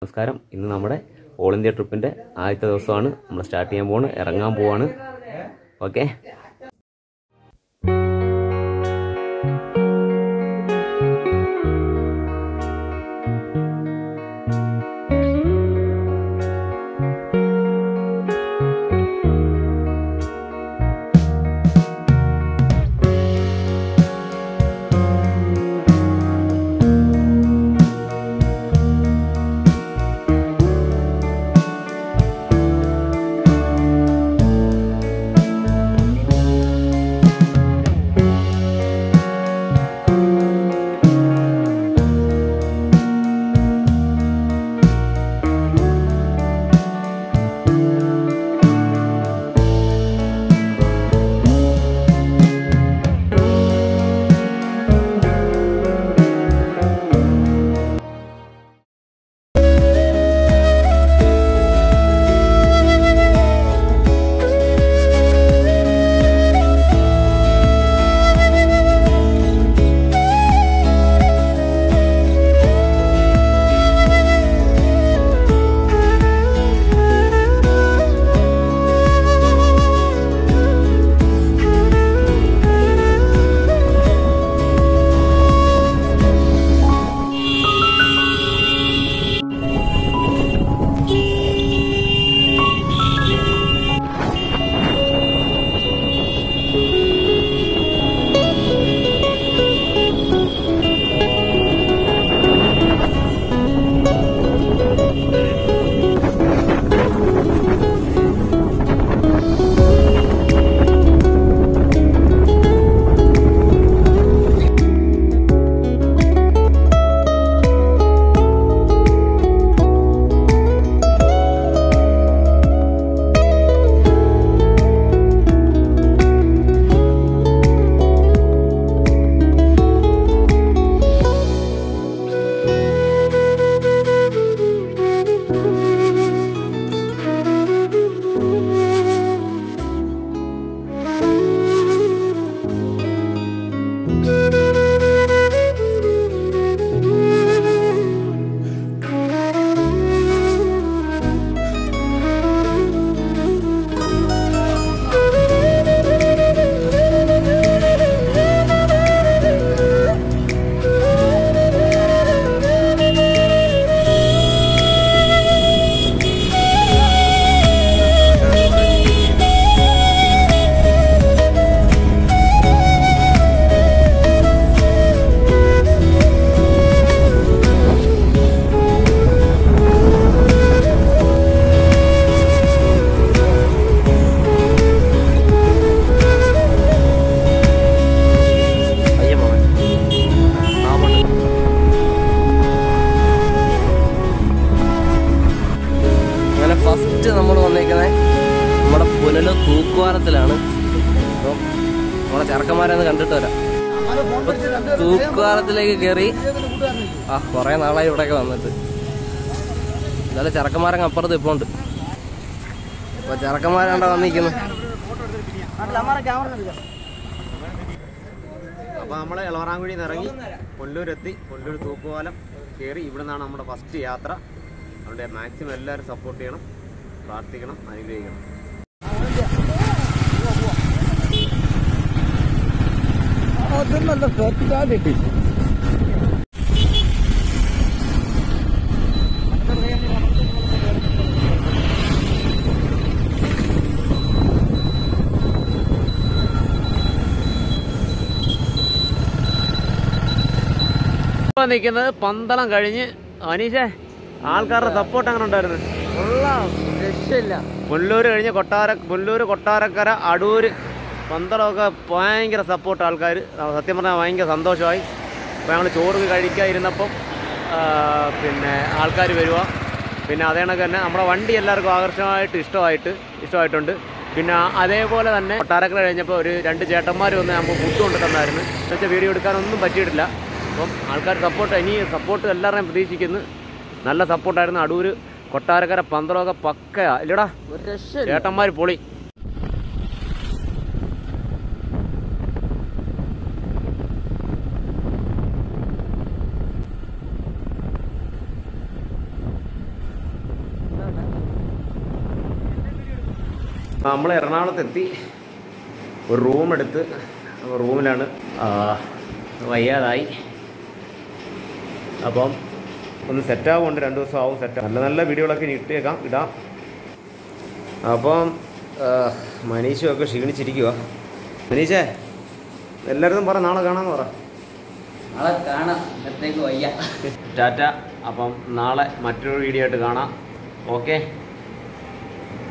നമസ്കാരം. ഇന്ന് നമ്മുടെ ഓൾ ഇന്ത്യ ട്രിപ്പിൻ്റെ ആദ്യത്തെ ദിവസമാണ്. നമ്മൾ സ്റ്റാർട്ട് ചെയ്യാൻ പോവാണ്, ഇറങ്ങാൻ പോവാണ്. ഓക്കെ. നമ്മൾ വന്നിരിക്കുന്നത് നമ്മുടെ പുനലൂർ തൂക്കുപാലത്തിലാണ്. അപ്പം നമ്മളെ ചെറുക്കന്മാരെന്ന് കണ്ടിട്ട് വരാം. തൂക്കുപാലത്തിലേക്ക് കയറി കുറേ നാളായി ഇവിടെയൊക്കെ വന്നിട്ട്. എന്നാലും ചെറുക്കന്മാരങ്ങ് അപ്പുറത്ത് ഇപ്പോൾ ഉണ്ട്. അപ്പോൾ ചെറുക്കന്മാരാണ്ട വന്നിരിക്കുന്നത്. അപ്പോൾ നമ്മൾ എളവറാങ്കുഴിയിൽ നിന്ന് ഇറങ്ങി കൊല്ലൂരെത്തി. കൊല്ലൂർ തൂക്കുപാലം കയറി. ഇവിടെ നിന്നാണ് നമ്മുടെ ഫസ്റ്റ് യാത്ര. അതുകൊണ്ട് മാക്സിമം എല്ലാവരും സപ്പോർട്ട് ചെയ്യണം, പ്രാർത്ഥിക്കണം, അനുഗ്രഹിക്കണം. നിൽക്കുന്നത് പന്തളം കഴിഞ്ഞ്. അനീഷേ, ആൾക്കാരുടെ സപ്പോർട്ട് അങ്ങനെ ഉണ്ടായിരുന്നു? പുല്ലൂര് കഴിഞ്ഞ് പുല്ലൂര്, കൊട്ടാരക്കര, അടൂര്, പന്തളമൊക്കെ ഭയങ്കര സപ്പോർട്ട് ആൾക്കാർ. സത്യം പറഞ്ഞാൽ ഭയങ്കര സന്തോഷമായി. അപ്പോൾ ഞങ്ങൾ ചോറ് കഴിക്കാതിരുന്നപ്പം പിന്നെ ആൾക്കാർ വരിക. പിന്നെ അതേ കണക്ക് തന്നെ നമ്മുടെ വണ്ടി എല്ലാവർക്കും ആകർഷകമായിട്ട് ഇഷ്ടമായിട്ടുണ്ട്. പിന്നെ അതേപോലെ തന്നെ കൊട്ടാരക്കര കഴിഞ്ഞപ്പോൾ ഒരു 2 ചേട്ടന്മാർ വന്ന് നമുക്ക് ഫുഡ് കൊണ്ട് തന്നായിരുന്നു. എന്നുവെച്ചാൽ വീഡിയോ എടുക്കാനൊന്നും പറ്റിയിട്ടില്ല. അപ്പം ആൾക്കാർ സപ്പോർട്ട് എല്ലാവരുടെയും പ്രതീക്ഷിക്കുന്നു. നല്ല സപ്പോർട്ടായിരുന്നു. അടൂര്, കൊട്ടാരക്കര, പന്തളമൊക്കെ പക്കയാ ഇല്ലടാ, ചേട്ടന്മാർ പൊളി. നമ്മൾ എറണാകുളത്തെത്തി ഒരു റൂം എടുത്ത് റൂമിലാണ് വയ്യാതായി. അപ്പം ഒന്ന് സെറ്റാവുന്നുണ്ട്, 2 ദിവസം ആവും സെറ്റ്. നല്ല നല്ല വീഡിയോകളൊക്കെ ഇനി ഇടാം. അപ്പം മനീഷുമൊക്കെ ക്ഷീണിച്ചിരിക്കുക. മനീഷേ എല്ലാവരും പറ, നാളെ കാണാമെന്ന് പറ. നാളെ കാണാം, ഇന്നത്തേക്ക് വയ്യ. ടാറ്റ. അപ്പം നാളെ മറ്റൊരു വീഡിയോ ആയിട്ട് കാണാം. ഓക്കെ.